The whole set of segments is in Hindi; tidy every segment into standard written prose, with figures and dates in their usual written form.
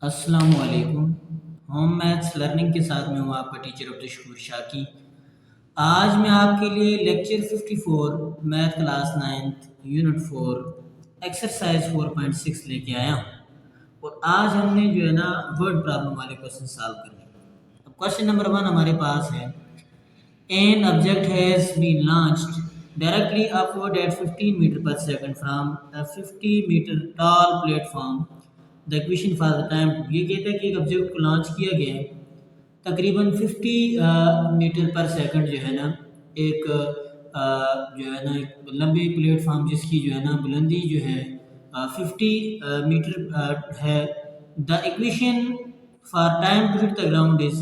अस्सलामुअलैकुम। होम मैथ्स लर्निंग के साथ में हूँ आपका टीचर अब्दुल शाकी। आज मैं आपके लिए lecture 54 math class 9th unit 4 exercise 4.6 लेके आया हूँ। और आज हमने जो है ना वर्ड प्रॉब्लम वाले क्वेश्चन सॉल्व करने हैं। अब क्वेश्चन नंबर 1 हमारे पास है, an object has been launched directly upward at 15 meter per second from a 50 meter tall platform. The equation for the time ये कहता है कि एक ऑब्जेक्ट को लॉन्च किया गया है तकरीबन 50 मीटर पर सेकंड जो है ना एक जो है ना एक लंबे प्लेटफॉर्म जिसकी जो है ना बुलंदी जो है 50 मीटर है। The equation for time to hit the ground is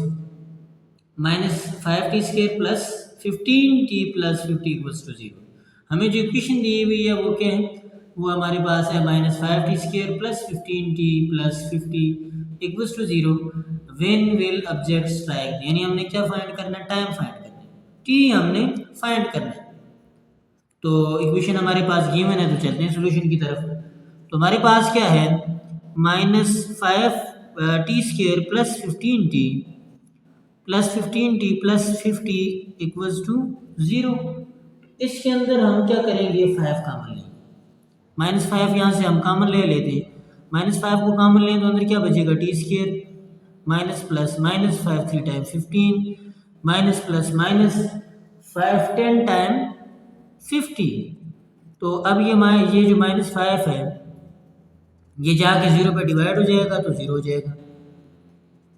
-5t² plus 15t plus 50 equals to 0। हमें जो इक्वेशन दी हुई है वो क्या है, वो हमारे पास है -5t² plus 15t plus 50 equals to 0। When will object strike, यानी हमने क्या फाइंड करना है, टाइम फाइंड करना है, टी हमने फाइंड करना है। तो इक्वेशन हमारे पास गिवन है, तो चलते हैं सोल्यूशन की तरफ। तो हमारे पास क्या है, -5t² plus 15t plus 15t plus 50 equals to 0। इसके अंदर हम क्या करेंगे, 5 कॉमन लेंगे। -5 यहाँ से हम कॉमन ले लेते हैं, -5 को कॉमन लें तो अंदर क्या बचेगा, t² minus plus -5 3 time 15 minus plus -5 10 time 50। तो अब ये जो -5 है ये जाके 0 पे डिवाइड हो जाएगा तो 0 हो जाएगा।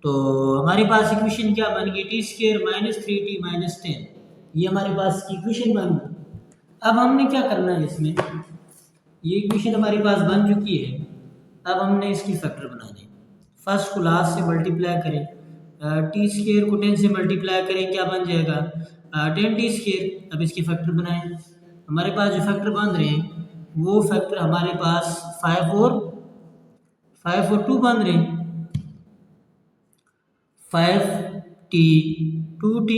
तो हमारे पास इक्वेशन क्या बन गई, t² माइनस 3t माइनस 10, ये हमारे पास की इक्वेशन बन गई। अब हमने क्या करना है, इसमें ये इक्वेशन हमारे पास बन चुकी है। अब हमने इसकी फैक्टर बनाने, फर्स्ट को लास्ट से मल्टीप्लाई करें, t² को 10 से मल्टीप्लाई करें, क्या बन जाएगा 10t²। अब इसकी फैक्टर बनाएं। हमारे पास जो फैक्टर बन रहे हैं वो फैक्टर हमारे पास 5 और 2 बन रहे हैं, 5t 2t।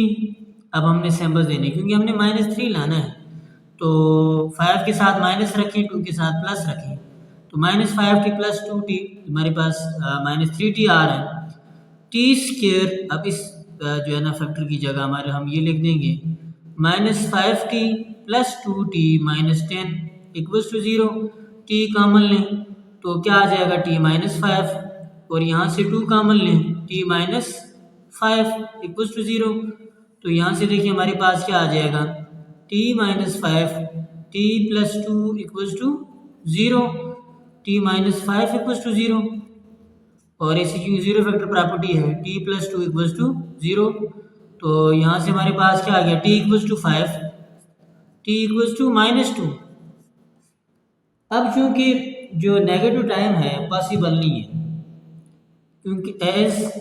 अब हमने सैम्पल देने, क्योंकि हमने -3 लाना है तो 5 के साथ माइनस रखें, 2 के साथ प्लस रखें, तो -5t प्लस 2t हमारे पास -3t आ रहा है। t², अब इस जो है ना फैक्टर की जगह हमारे हम ये लिख देंगे -5t plus 2t minus 10 equals to 0। t common लें तो क्या आ जाएगा, t -5, और यहाँ से 2 कॉमन लें, t -5 इक्वल्स टू 0। तो यहाँ से देखिए हमारे पास क्या आ जाएगा, t -5 t plus 2 equals to 0, t -5 equals to 0। और इसी की 0 फैक्टर प्रॉपर्टी है, t प्लस 2 इक्वल्स टू 0। तो यहाँ से हमारे पास क्या आ गया, t equals to 5, t equals to -2। अब चूंकि जो नेगेटिव टाइम है पॉसिबल नहीं है, क्योंकि as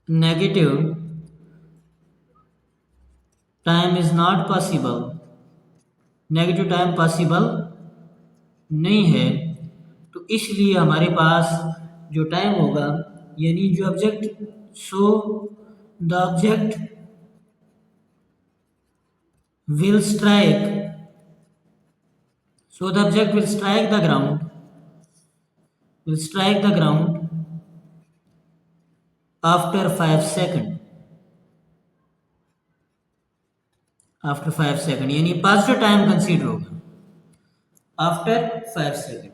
negative time is not possible, negative time possible नहीं है, तो इसलिए हमारे पास जो टाइम होगा, यानी जो object, so the object will strike, so the object will strike the ground, after 5 second, after 5 second, यानी पॉजिटिव टाइम कंसीडर होगा आफ्टर 5 सेकंड।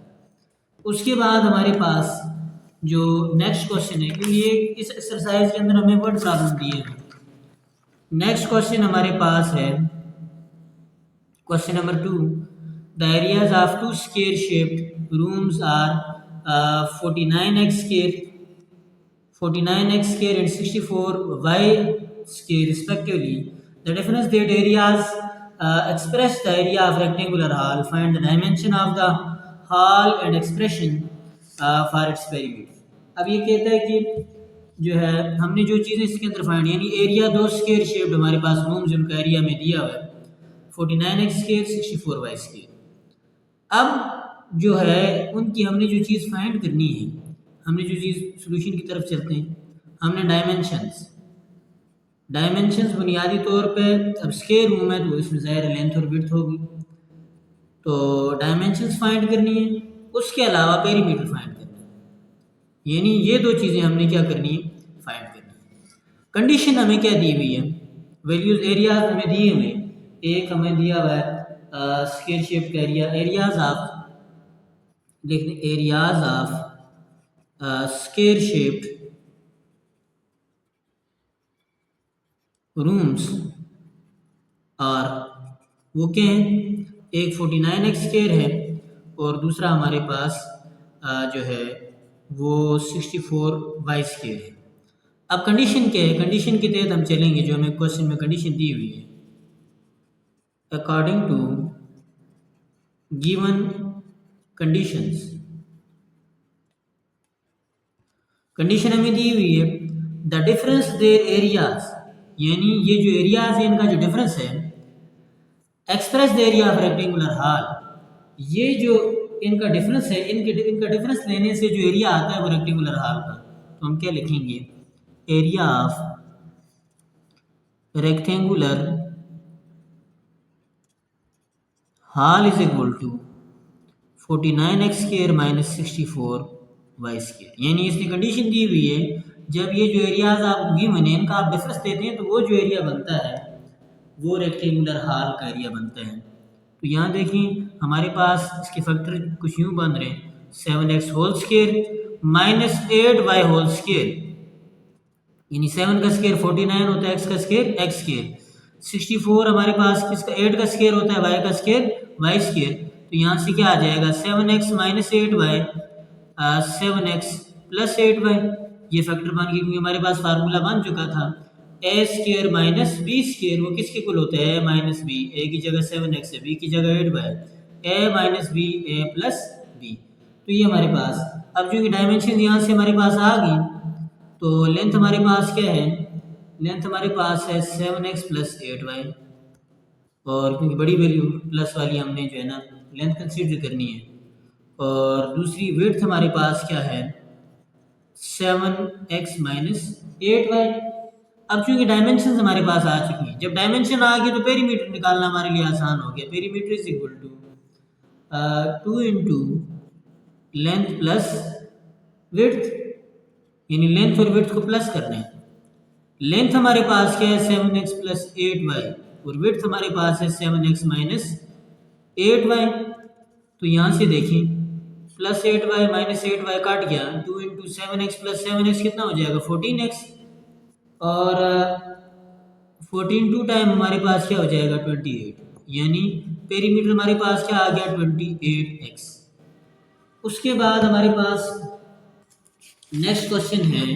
उसके बाद हमारे पास जो नेक्स्ट क्वेश्चन है, क्योंकि ये इस एक्सरसाइज के अंदर हमें वर्ड प्रॉब्लम दिए हैं। नेक्स्ट क्वेश्चन हमारे पास है question number 2, the areas of 2 square shaped rooms are 49x² and 64y² respectively. The difference that areas express the area of rectangular hall. Find the dimension of the hall and expression for its perimeter. अब ये कहता है कि जो है हमने जो चीज़ें इसके अंदर फाइंड, यानी एरिया 2 स्क्वायर शेप्ड हमारे पास रूम्स उनका एरिया में दिया हुआ है 49x² 64y²। अब जो है उनकी हमने जो चीज़ फाइंड करनी है, हमने जो चीज़ सोल्यूशन की तरफ चलते हैं, हमने डायमेंशंस बुनियादी तौर पे, अब स्क्वायर रूम है तो इसमें ज़ाहिर लेंथ और विड्थ होगी, तो डायमेंशंस फाइंड करनी है। उसके अलावा पेरीमीटर फाइंड करना है। यानी ये दो चीज़ें हमने क्या करनी है, फाइंड करनी है। कंडीशन हमें क्या दी हुई है, वैल्यूज एरिया हमें दिए हुए हैं। एक हमें दिया हुआ है स्क्वायर शेप का एरिया, एरियाज ऑफ, लिख दें areas of square shaped rooms, और वो क्या है, एक 49x स्क्वायर है और दूसरा हमारे पास जो है वो 64y स्क्वायर है। अब कंडीशन क्या है, कंडीशन के तहत हम चलेंगे, जो हमें क्वेश्चन में कंडीशन दी हुई है, according to given conditions. Condition हमें दी हुई है द डिफरेंस देयर एरियाज, यानी ये जो एरियाज है इनका जो डिफरेंस है, express the area of rectangular hall, ये जो इनका डिफरेंस है, इनका डिफरेंस लेने से जो एरिया आता है वो रेक्टेंगुलर हॉल का, तो हम क्या लिखेंगे, area of rectangular hall is equal to 49x square minus 64y square. यानी इसकी कंडीशन दी हुई है जब ये जो एरियाज आप गिवन है इनका आप डिफरेंस देते हैं तो वो जो एरिया बनता है वो रेक्टेंगुलर हॉल का एरिया बनता है। तो यहाँ देखिए हमारे पास इसके फैक्टर कुछ यूँ बन रहे हैं, 7x whole square minus 8y whole square, यानी 7 का स्क्वायर 49 होता है, x का स्क्वायर x स्क्वायर, 64 हमारे पास किसका 8 का स्क्वायर होता है y का स्क्वायर y स्क्वायर। तो यहाँ से क्या आ जाएगा 7x minus 8y 7x plus 8y, ये फैक्टर बन गया क्योंकि हमारे पास फार्मूला बन चुका था ए स्क्वायर माइनस बी स्क्वायर, वो किसके इक्वल होता है ए माइनस बी, ए की जगह 7x है, बी की जगह 8y, ए माइनस बी ए प्लस बी। तो ये हमारे पास, अब जो डायमेंशन यहाँ से हमारे पास आ गई, तो लेंथ हमारे पास क्या है, लेंथ हमारे पास है 7x प्लस 8y, और क्योंकि बड़ी वैल्यू प्लस वाली हमने जो है ना लेंथ कंसीडर करनी है, और दूसरी विड्थ हमारे पास क्या है 7x माइनस 8y। अब चूंकि डायमेंशन हमारे पास आ चुकी हैं, जब डायमेंशन आ गई तो पेरीमीटर निकालना हमारे लिए आसान हो गया, perimeter is equal to 2 into length plus width, यानी लेंथ और विड्थ को प्लस करना है। लेंथ हमारे पास क्या है 7x प्लस 8y और विड्थ हमारे पास है 7x माइनस 8y। तो यहाँ से देखें प्लस 8y माइनस 8y काट गया, 2 इंटू 7x प्लस 7x कितना हो जाएगा 14x, और 14 टू टाइम हमारे पास क्या हो जाएगा 28, यानी पेरीमीटर हमारे पास क्या आ गया 28x। उसके बाद हमारे पास नेक्स्ट क्वेश्चन है,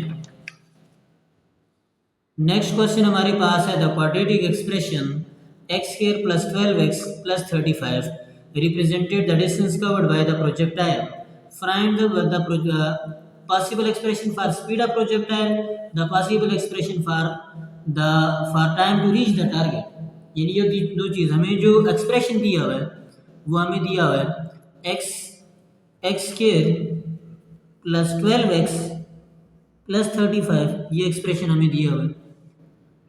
नेक्स्ट क्वेश्चन हमारे पास है the quadratic expression x square plus 12x plus 35 represented the distance covered by the projectile, find the possible expression for speed of projectile, the possible expression for time to reach the target। यानी ये दो चीज़ हमें जो एक्सप्रेशन दिया हुआ है वो हमें दिया हुआ है x square plus 12x plus 35, ये एक्सप्रेशन हमें दिया हुआ है,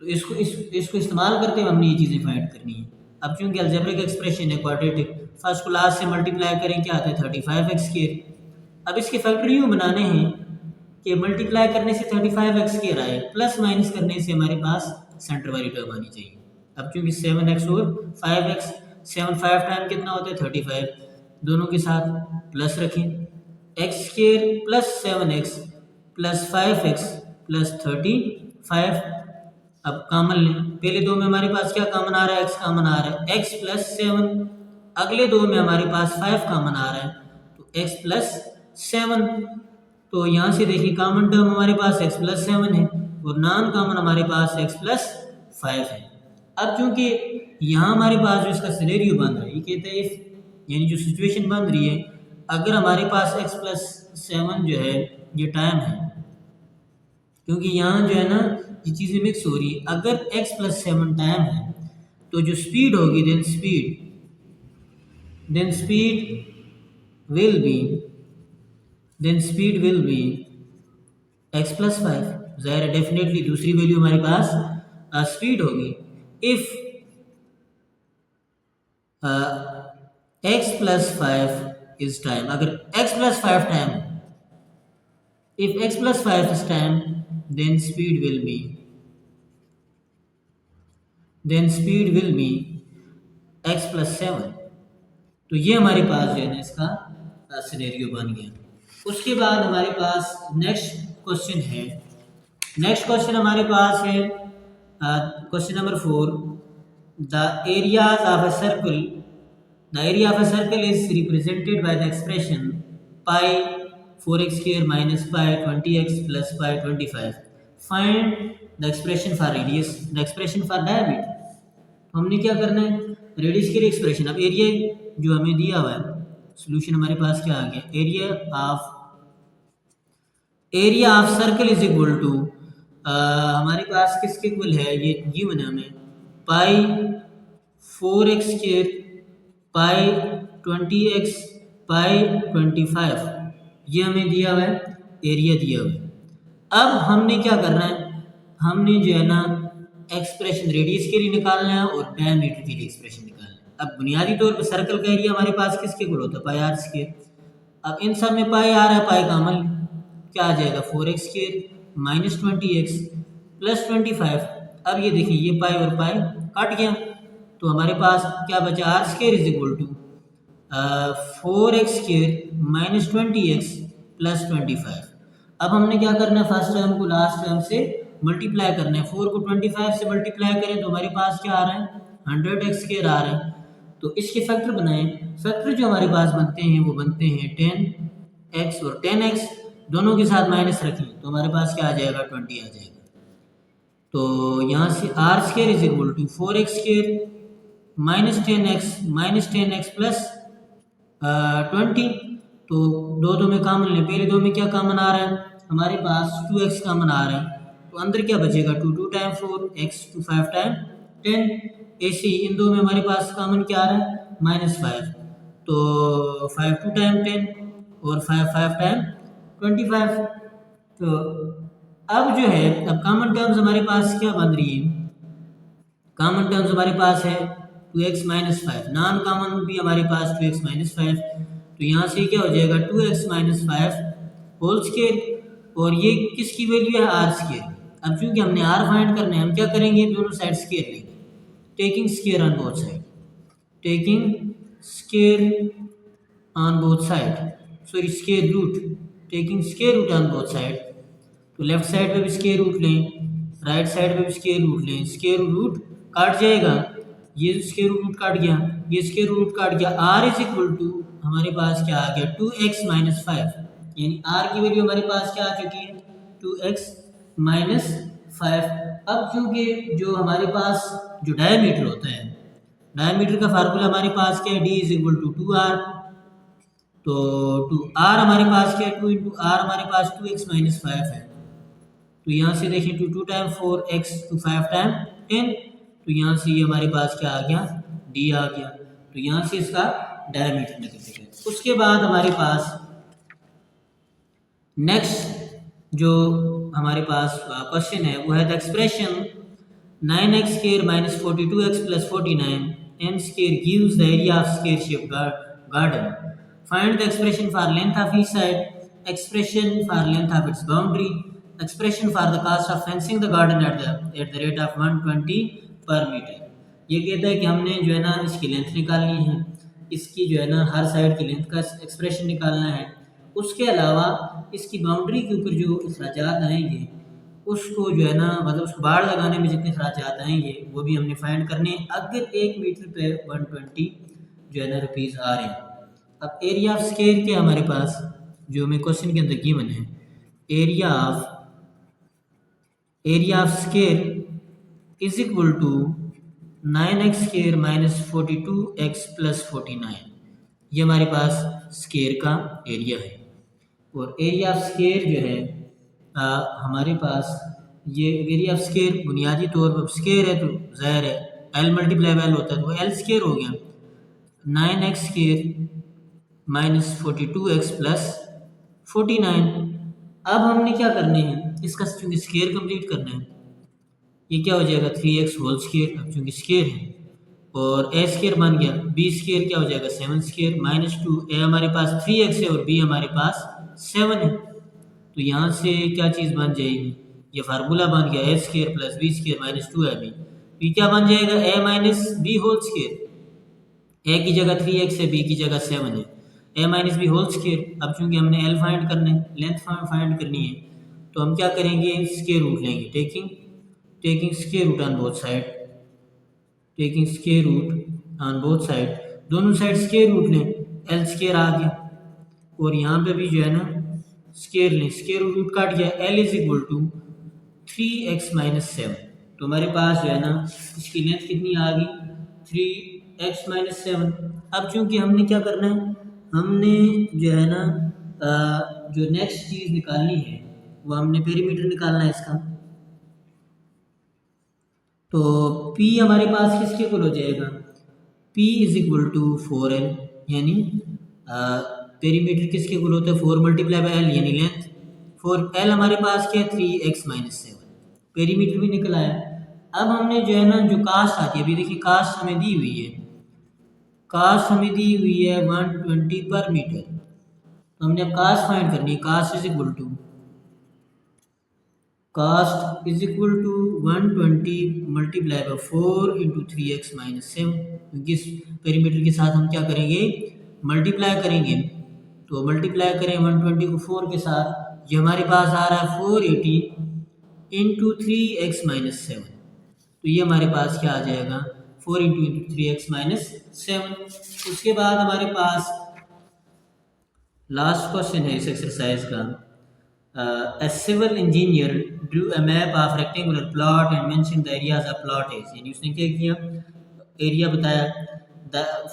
तो इसको इस्तेमाल करते हुए हमने ये चीज़ें फाइंड करनी है। अब चूंकि अलजेब्रिक एक्सप्रेशन है क्वाड्रेटिक, फर्स्ट को लास्ट से मल्टीप्लाई करें क्या आता है 35x स्क्वायर। अब इसके फैक्टर यूँ बनाने हैं कि मल्टीप्लाई करने से 35x स्क्वायर आए, प्लस माइनस करने से हमारे पास सेंटर वाली टर्म आनी चाहिए। अब चूंकि 7x और 5x, 7 5 टाइम कितना होता है 35, दोनों के साथ प्लस रखें, x square plus 7x plus 5x plus 35। अब कॉमन लें, पहले दो में हमारे पास क्या कॉमन आ रहा है x कॉमन आ रहा है x प्लस 7, अगले दो में हमारे पास 5 कॉमन आ रहा है तो x प्लस 7। तो यहाँ से देखिए कॉमन टर्म हमारे पास x प्लस 7 है और नॉन कॉमन हमारे पास x प्लस 5 है। अब चूंकि यहाँ हमारे पास जो इसका सिनेरियो बन रहा है ये कहते हैं यानी जो सिचुएशन बन रही है, अगर हमारे पास x प्लस 7 जो है ये टाइम है, क्योंकि यहाँ जो है ना ये चीज़ें मिक्स हो रही है, अगर x प्लस 7 टाइम है तो जो स्पीड होगी then speed will be x plus 5। ज़ाहिर है डेफिनेटली दूसरी वैल्यू हमारे पास स्पीड होगी। If x plus 5 is time, अगर x plus 5 time If x plus 5 is time, then speed will be x plus 7। तो ये हमारे पास जो है ना इसका सिनेरियो बन गया। उसके बाद हमारे पास नेक्स्ट क्वेश्चन है। नेक्स्ट क्वेश्चन हमारे पास है question number 4। The areas of a circle The area of a circle is represented by the expression pi 4x square minus pi 20x plus pi 25. Find the expression for radius, the expression for diameter. तो हमने क्या करना है, रेडियस के लिए एक्सप्रेशन। अब एरिया जो हमें दिया हुआ है, सोल्यूशन हमारे पास क्या आ गया, area of circle is equal to हमारे पास किसके इक्वल है, ये गिवन है हमें, पाई 4x स्क्वायर पाई 20x पाई 25, ये हमें दिया हुआ है, एरिया दिया हुआ है। अब हमने क्या करना है, हमने जो है ना एक्सप्रेशन रेडियस के लिए निकालना है और डायमीटर के लिए एक्सप्रेशन निकालना है। अब बुनियादी तौर पर सर्कल का एरिया हमारे पास किसके इक्वल होता है, पाई आर स्क्वायर। अब इन सब में पाई आ रहा है, पाई कॉमन क्या आ जाएगा, 4x square minus 20x plus 25। अब ये देखिए ये पाई और पाई कट गया, तो हमारे पास क्या बचा, r square is equal to 4x square minus 20x plus 25। अब हमने क्या करना है, फर्स्ट टर्म को लास्ट टर्म से मल्टीप्लाई करना है। 4 को 25 से मल्टीप्लाई करें तो हमारे पास क्या आ रहा है, 100x स्क्वायर आ रहा है। तो इसके फैक्टर बनाएं, फैक्टर जो हमारे पास बनते हैं वो बनते हैं 10x और 10x दोनों के साथ माइनस रखें तो हमारे पास क्या आ जाएगा, 20 आ जाएगा। तो यहाँ से r square is equal to 4x square minus 10x plus 20। तो दो में कॉमन ले, पहले दो में क्या कॉमन आ रहा है, हमारे पास 2x कॉमन आ रहा है, तो अंदर क्या बचेगा, 2 टाइम 4 x 2 5 टाइम 10। ऐसे इन दो में हमारे पास कॉमन क्या आ रहा है, -5, तो 5 2 टाइम 10 और 5 5 टाइम 25। तो अब जो है, अब कॉमन टर्म्स हमारे पास क्या बन रही है, कॉमन टर्म्स हमारे पास है 2x माइनस 5, नॉन कॉमन भी हमारे पास 2x माइनस 5। तो यहाँ से क्या हो जाएगा, 2x माइनस 5 होल स्क्वायर, और ये किसकी वैल्यू है, आर स्क्वायर। अब चूंकि हमने आर फाइंड करना है, हम क्या करेंगे, दोनों साइड स्क्वायर लेंगे, taking square on both side, taking square on both side, sorry square root, taking square root on both side. तो लेफ्ट साइड पे भी स्क्वायर रूट लें, राइट साइड पे भी स्क्वायर रूट लें, स्क्वायर रूट काट जाएगा, ये स्क्वायर रूट काट गया, ये स्क्वायर रूट काट गया, आर इज इक्वल टू हमारे पास क्या आ गया, 2x माइनस 5, यानी आर की वैल्यू हमारे पास क्या आ चुकी है, 2x माइनस 5। अब क्योंकि जो हमारे पास जो डायमीटर होता है, डायमीटर का फार्मूला हमारे पास क्या है, d is equal to 2r। तो 2r हमारे पास क्या है, 2 इंटू आर हमारे पास 2x माइनस 5 है। तो यहाँ से देखिए 2 टाइम 4x 2 5 टाइम 10, तो यहाँ से ये हमारे पास क्या आ गया, d आ गया। तो यहाँ से इसका डायमीटर निकल गया। उसके बाद हमारे पास नेक्स्ट जो हमारे पास क्वेश्चन है वो है the expression 9x square minus 42x plus 49 n square gives the area of square shape garden. Find the expression for length of each side, expression for length of its boundary, expression for the cost of fencing the garden at the rate of 120 पर मीटर। ये कहता है कि हमने जो है ना इसकी लेंथ निकालनी है, इसकी जो है ना हर साइड की लेंथ का एक्सप्रेशन निकालना है, उसके अलावा इसकी बाउंड्री के ऊपर जो अखराजात आएंगे उसको जो है ना, मतलब उसको बाड़ लगाने में जितने अखराजात आएंगे वो भी हमने फाइंड करने हैं, अगर 1 मीटर पे 120 जो है ना रुपीज़ आ रहे हैं। अब एरिया ऑफ स्क्वायर क्या हमारे पास, जो हमें क्वेश्चन के अंदर गिवन है, area of square is equal to 9x square minus 42x plus 49, ये हमारे पास स्क्वायर का एरिया है। और एरिया ऑफ स्क्वायर जो है हमारे पास, ये एरिया ऑफ स्क्वायर बुनियादी तौर पर स्क्वायर है तो ज़ाहिर है एल मल्टीप्लाई एल होता है, तो एल स्क्वायर हो गया 9x square minus 42x plus 49। अब हमने क्या करने हैं, इसका चूँकि स्क्वायर कंप्लीट करना है, ये क्या हो जाएगा 3x होल स्क्वायर, अब चूँकि स्क्वायर है, और ए स्क्वायर बन गया, बी स्क्वायर क्या हो जाएगा 7 स्क्वायर माइनस 2, ए हमारे पास 3x है और बी हमारे पास 7 है। तो तो यहाँ से क्या चीज़ बन जाएगी, ये फार्मूला बन गया A square plus B square minus 2ab। तो क्या बन जाएगा, A minus B whole square. A की जगह 3x है, बी की जगह 7 है, A minus B whole square. अब चूंकि हमने एल फाइंड करना है, लेंथ फाइंड करनी है, तो हम क्या करेंगे, स्केयर रूट लेंगे, taking square root on both side, taking square root on both side, दोनों साइड स्केयर रूट लें, एल स्केयर आ गया, और यहाँ पे भी जो है ना स्केयर लें, स्केयर रूट काट गया, L is equal to 3x minus 7। तो हमारे पास जो है ना इसकी लेंथ कितनी आ गई, 3x माइनस 7। अब चूंकि हमने क्या करना है, हमने जो है ना जो नेक्स्ट चीज़ निकालनी है वो हमने पेरीमीटर निकालना है इसका। तो P हमारे पास किसके इक्वल हो जाएगा, P is equal to 4L, यानी पेरीमीटर किसके इक्वल होता है, 4 मल्टीप्लाई बाई एल यानी लेंथ। 4L हमारे पास क्या है, 3x माइनस 7, पेरीमीटर भी निकल आया। अब हमने जो है ना जो कास्ट आती है, अभी देखिए कास्ट हमें दी हुई है, कास्ट हमें दी हुई है 120 पर मीटर। तो हमने अब कास्ट फाइंड करनी है, cost is equal to 120 multiply by 4 into 3x minus 7, क्योंकि इस पेरीमीटर के साथ हम क्या करेंगे, मल्टीप्लाई करेंगे। तो मल्टीप्लाई करें 120 को 4 के साथ, ये हमारे पास आ रहा है 480 इंटू 3x माइनस 7। तो ये हमारे पास क्या आ जाएगा, 4 इंटू 3x माइनस 7। उसके बाद हमारे पास लास्ट क्वेश्चन है इस एक्सरसाइज का, a civil engineer drew a map of rectangular plot and mentioned the areas of plot is, यानी उसने क्या किया, एरिया बताया,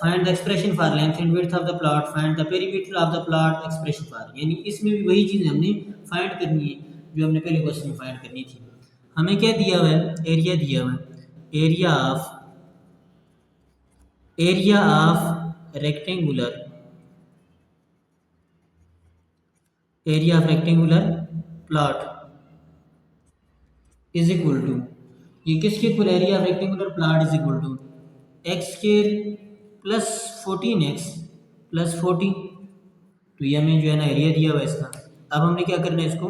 find the expression for length and width of the plot, find the perimeter of the plot, expression for, यानी इसमें भी वही चीज़ हमने फाइंड करनी है जो हमने पहले क्वेश्चन में फाइंड करनी थी। हमें क्या दिया हुआ है, एरिया दिया हुआ है, area of rectangular plot is equal to, ये किसके equal, area of rectangular plot is equal to x square plus 14x plus 14। तो ये हमें जो है ना एरिया दिया हुआ है इसका। अब हमने क्या करना है इसको,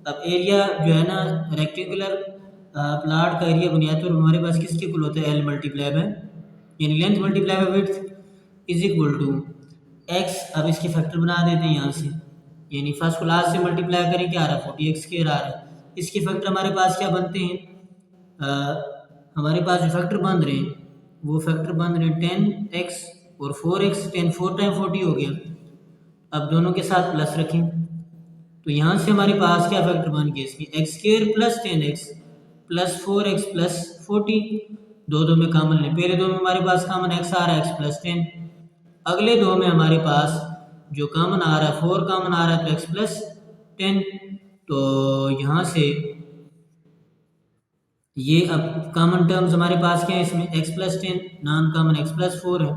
अब एरिया जो है ना रेक्टेंगुलर प्लॉट का एरिया बुनियाद पर हमारे पास किसके इक्वल होता है, एल मल्टीप्लाई बाय यानी length multiply by width is equal to x. अब इसके फैक्टर बना देते हैं यहाँ से, यानी फर्स्ट को लास्ट से मल्टीप्लाई करें, क्या आ रहा है 40x स्क्वायर आ रहा है। इसके फैक्टर हमारे पास क्या बनते हैं, हमारे पास जो फैक्टर बन रहे हैं वो फैक्टर बन रहे हैं 10x और 4x, 10 4 टाइम 40 हो गया। अब दोनों के साथ प्लस रखें, तो यहाँ से हमारे पास क्या फैक्टर बन गया इसकी, x square plus 10x plus 4x plus 40, दो में कॉमन लें, पहले दो में हमारे पास कॉमन x आ रहा है x प्लस 10, अगले दो में हमारे पास जो कॉमन आ रहा है 4 कॉमन आ रहा है तो x प्लस 10। तो यहाँ से ये अब कॉमन टर्म्स हमारे पास क्या है इसमें, x plus 10, non common x plus 4 है।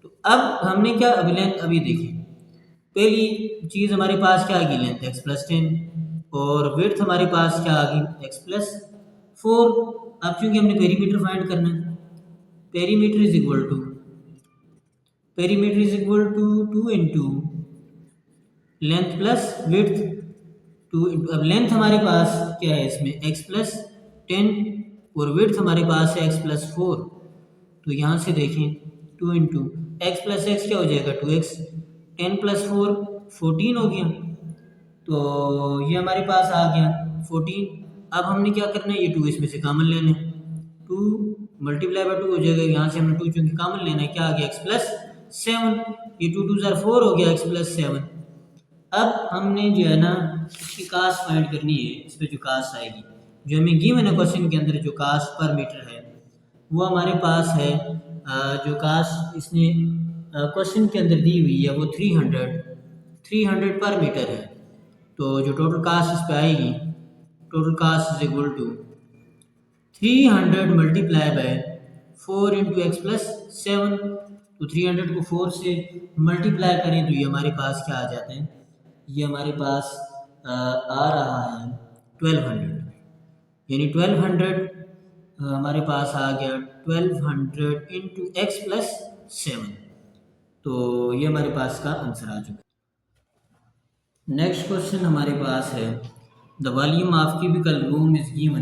तो अब हमने क्या, अभी लेंथ अभी देखिए, पहली चीज़ हमारे पास क्या आ गई, लेंथ x प्लस 10, और विड्थ हमारे पास क्या आ गई x प्लस 4। अब चूंकि हमने पेरीमीटर फाइंड करना है, perimeter is equal to 2 into length plus width 2। अब लेंथ हमारे पास क्या है इसमें x प्लस 10 और विड्थ हमारे पास है x प्लस 4। तो यहाँ से देखें 2 इंटू एक्स प्लस एक्स क्या हो जाएगा 2x, 10 प्लस 4 14 हो गया। तो ये हमारे पास आ गया 14। अब हमने क्या करना है, ये 2 इसमें से कॉमन लेना है, 2 मल्टीप्लाई बाय 2 हो जाएगा, यहाँ से हमने 2 चूँकि कॉमन लेना है, क्या आ गया x प्लस 7, ये 2 2 4 हो गया x प्लस 7। अब हमने जो है ना इसकी कास्ट फाइंड करनी है, इस पर जो कास्ट आएगी, जो हमें गिवन है क्वेश्चन के अंदर जो कास्ट पर मीटर है वो हमारे पास है, जो कास्ट इसने क्वेश्चन के अंदर दी हुई है वो 300 पर मीटर है। तो जो टोटल कास्ट इस पर आएगी, total cost is equal to 300 multiply by 4 into x plus 7। तो 300 को 4 से मल्टीप्लाई करें तो ये हमारे पास क्या आ जाते हैं, ये हमारे पास आ रहा है 1200, यानी 1200 हमारे पास आ गया 1200 इंटू एक्स प्लस 7। तो ये हमारे पास का आंसर आ चुका है। नेक्स्ट क्वेश्चन हमारे पास है the volume of cubical room is given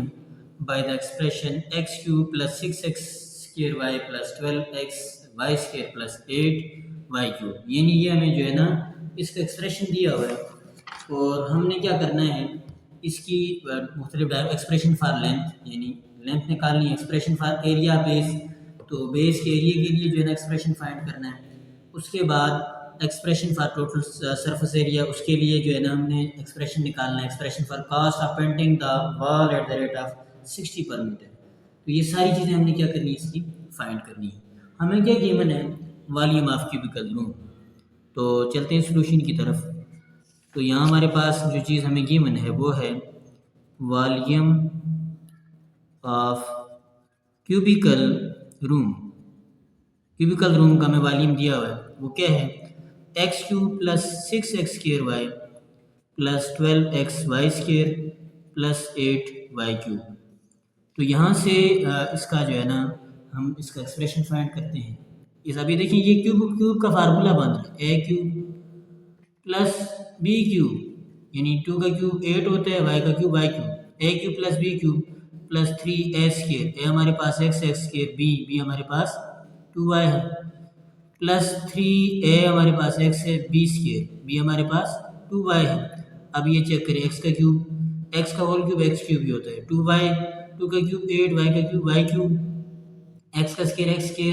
by the expression x cube plus six x square y plus 12x y square plus 8y cube. यानी ये हमें जो है ना इसका एक्सप्रेशन दिया हुआ है और हमने क्या करना है इसकी मुख्तलिफ एक्सप्रेशन फॉर लेंथ यानी लेंथ निकालनी है, एक्सप्रेशन फॉर एरिया बेस, तो बेस के एरिया के लिए जो है ना एक्सप्रेशन फाइंड करना है। उसके बाद expression for total surface area, उसके लिए जो है ना हमने एक्सप्रेशन निकालना है, expression for cost of painting the wall at the rate of 60 पर मीटर। तो ये सारी चीज़ें हमने क्या करनी है इसकी फाइंड करनी है। हमें क्या गिवन है वॉल्यूम ऑफ क्यूबिकल रूम। तो चलते हैं सोल्यूशन की तरफ। तो यहाँ हमारे पास जो चीज़ हमें गिवन है वो है volume of cubical room. Cubical room का हमें वॉल्यूम दिया हुआ है, वो क्या है x cube plus 6x square y plus 12x y square plus 8y cube. तो यहाँ से इसका जो है ना हम इसका एक्सप्रेशन फाइंड करते हैं। इस अभी देखिए ये क्यूब क्यूब का फार्मूला बन रहा है A cube plus B cube, यानी 2 का क्यूब 8 होता है, y का cube y cube, A cube plus B cube plus 3a square, ए हमारे पास x स्क्र, बी हमारे पास 2y है, प्लस 3a हमारे पास x है, बी स्क्र, बी हमारे पास 2y है। अब ये चेक करें x का क्यूब, x का होल क्यूब x क्यूब ही होता है, 2y, 2 का क्यूब 8, y का क्यूब y क्यूब, x का स्क्र x स्क्र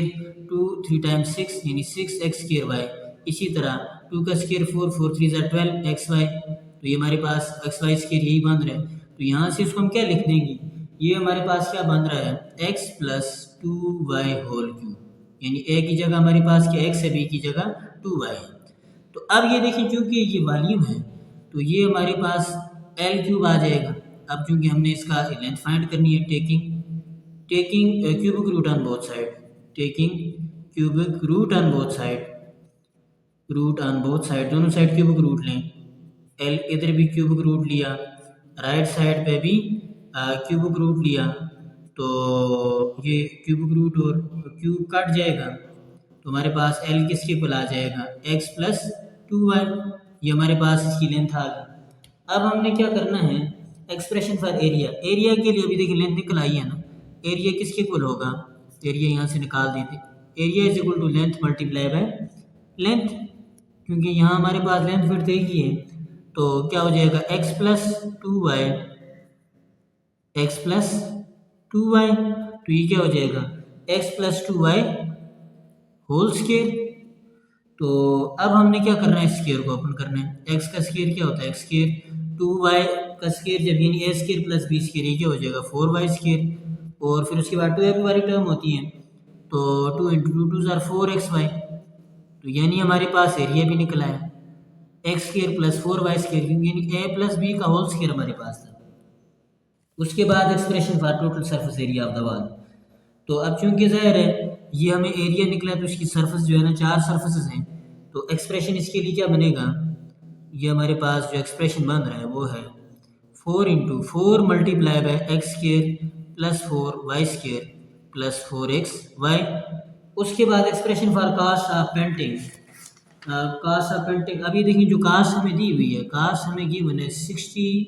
2 3 टाइम्स 6 यानी 6x स्क्र y। इसी तरह 2 का स्क्र 4, 4 3 12 xy। तो ये हमारे पास xy स्क्र यही बन रहा है। तो यहाँ से इसको हम क्या लिख देंगे, ये हमारे पास क्या बन रहा है x plus 2y whole cube, यानी a की जगह हमारे पास क्या x है, b की जगह 2y है। तो अब ये देखिए क्योंकि ये वॉल्यूम है तो ये हमारे पास l क्यूब आ जाएगा। अब चूंकि हमने इसका लेंथ फाइंड करनी है taking cubic root on both side, taking cubic root on both side, दोनों साइड क्यूबिक रूट लें। एल इधर भी क्यूबिक रूट लिया, राइट साइड पे भी क्यूबिक रूट लिया, तो ये क्यूबिक रूट और क्यूब कट जाएगा तो हमारे पास एल किसके इक्वल आ जाएगा एक्स प्लस 2y। ये हमारे पास इसकी लेंथ आ गई। अब हमने क्या करना है एक्सप्रेशन फॉर एरिया के लिए, अभी देखिए लेंथ निकल आई है ना, एरिया किसके इक्वल होगा, एरिया यहाँ से निकाल देते, area is equal to length multiply by length, क्योंकि यहाँ हमारे पास लेंथ फिर एक ही है तो क्या हो जाएगा x plus 2y, x plus 2y, तो ये क्या हो जाएगा x plus 2y whole square. तो अब हमने क्या करना है स्क्वायर को ओपन करना है, x का स्क्वायर क्या होता है x स्क्वायर, 2y का स्क्वायर जब यानी a square plus b square, ये क्या हो जाएगा 4y स्क्वायर, और फिर उसके बाद 2 वाली टर्म होती है तो 2 इंटू 2 2 4xy। तो यानी हमारे पास एरिया भी निकला है x square plus 4y square, यानी a प्लस बी का होल स्क्र हमारे पास था। उसके बाद expression for total surface area of the wall. तो अब चूंकि ज़ाहिर है ये हमें एरिया निकला है तो इसकी सरफेस जो है ना 4 सरफेसेस हैं, तो एक्सप्रेशन इसके लिए क्या बनेगा, ये हमारे पास जो एक्सप्रेशन बन रहा है वो है 4 into 4 multiply by x square plus 4y square plus 4xy। उसके बाद expression for cost of painting, cost of painting, अभी देखिए जो कास्ट हमें दी हुई है, कास्ट हमें गी बने 60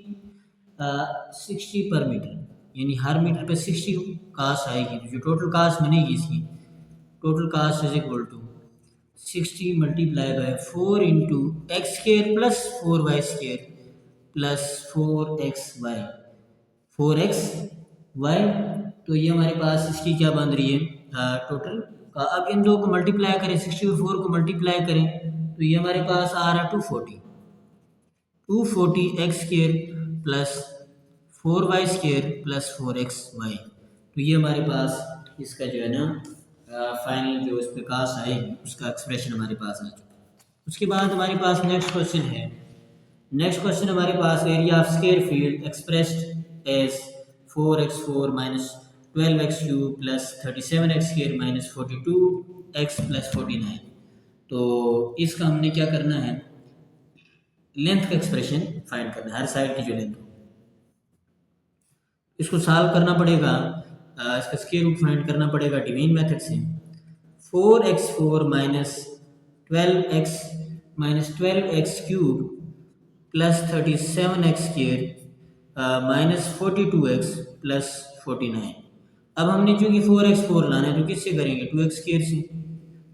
पर मीटर, यानी हर मीटर पे 60 कास्ट आएगी। जो टोटल कास्ट बनेगी इसकी, total cost is equal to 60 multiply by 4 into x square plus 4y square plus 4xy। तो ये हमारे पास इसकी क्या बन रही है टोटल का। अब इन दो को मल्टीप्लाई करें, 60 और 4 को मल्टीप्लाई करें तो ये हमारे पास आ रहा है 240 x square plus 4y square plus 4xy। तो ये हमारे पास इसका जो है ना फाइनल जो इस पे कास्ट आएगी उसका एक्सप्रेशन हमारे पास आ चुका। उसके बाद हमारे पास नेक्स्ट क्वेश्चन है, नेक्स्ट क्वेश्चन हमारे पास area of square field expressed as 4x4 minus 12x cube plus 37x square minus 42x plus 49। तो इसका हमने क्या करना है लेंथ का एक्सप्रेशन फाइंड करना है, हर साइड की जो लेंथ हो इसको सॉल्व करना पड़ेगा, इसका स्क्वायर रूट फाइंड करना पड़ेगा डिवीजन मेथड से। 4x4 minus 12x cube plus 37x² minus 42x plus 49। अब हमने चूंकि 4x4 लाना है तो किससे करेंगे 2x² से।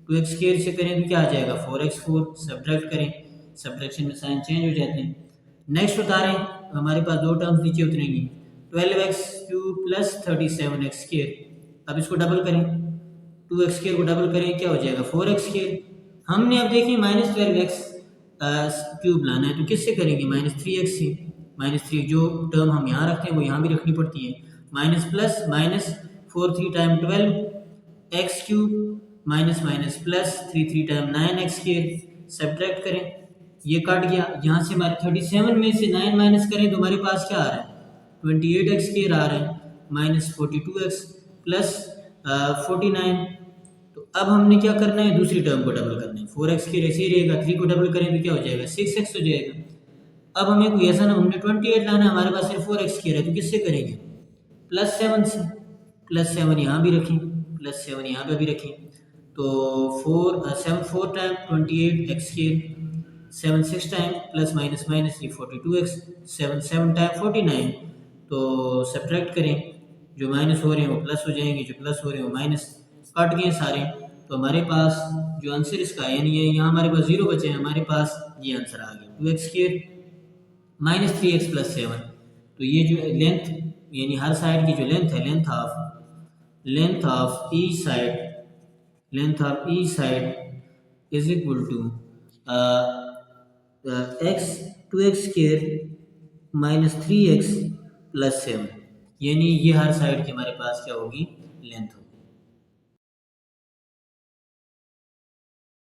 2x² से करें तो क्या आ जाएगा 4x4। सब्ट्रैक्ट करें, सब्ट्रैक्शन में साइन चेंज हो जाते हैं। नेक्स्ट उतारें, हमारे पास दो टर्म्स नीचे उतरेंगी 12x³ प्लस 37x²। अब इसको डबल करें, 2x² को डबल करें क्या हो जाएगा 4x²। हमने अब देखिए -12x³ लाना है तो किससे करेंगे -3x से। -3 जो टर्म हम यहाँ रखते हैं वो यहाँ भी रखनी पड़ती है। Minus plus minus 4 3 time 12x³ minus minus plus 3 3 time 9x²। Subtract करें, ये कट गया। यहाँ से हमारे 37 में से 9 माइनस करें तो हमारे पास क्या आ रहा है 28x² आ रहा है माइनस 42x प्लस 49। तो अब हमने क्या करना है दूसरी टर्म को डबल करना है। 4x² ऐसे ही रहेगा, 3 को डबल करें तो क्या हो जाएगा 6x हो जाएगा। अब हमें कोई ऐसा ना, हमने 28 लाना है, हमारे पास सिर्फ 4x² है तो किससे करेंगे +7 से। +7 यहाँ भी रखें, +7 यहाँ पे भी रखें। तो 7 4 time 28x², 7 6 time plus minus minus ये 42x, 7 7 टाइम 49। तो सब्ट्रैक्ट करें, जो माइनस हो रहे हैं वो प्लस हो जाएंगे, जो प्लस हो रहे हैं वो माइनस। कट गए सारे, तो हमारे पास जो आंसर इसका है यानी यहाँ हमारे पास 0 बचे हैं, हमारे पास ये आंसर आ गया 2x² माइनस 3x प्लस 7। तो ये जो लेंथ यानी हर साइड की जो लेंथ है, length of each side is equal to x 2x² minus 3x plus 7। यानी ये हर साइड की हमारे पास क्या होगी लेंथ होगी।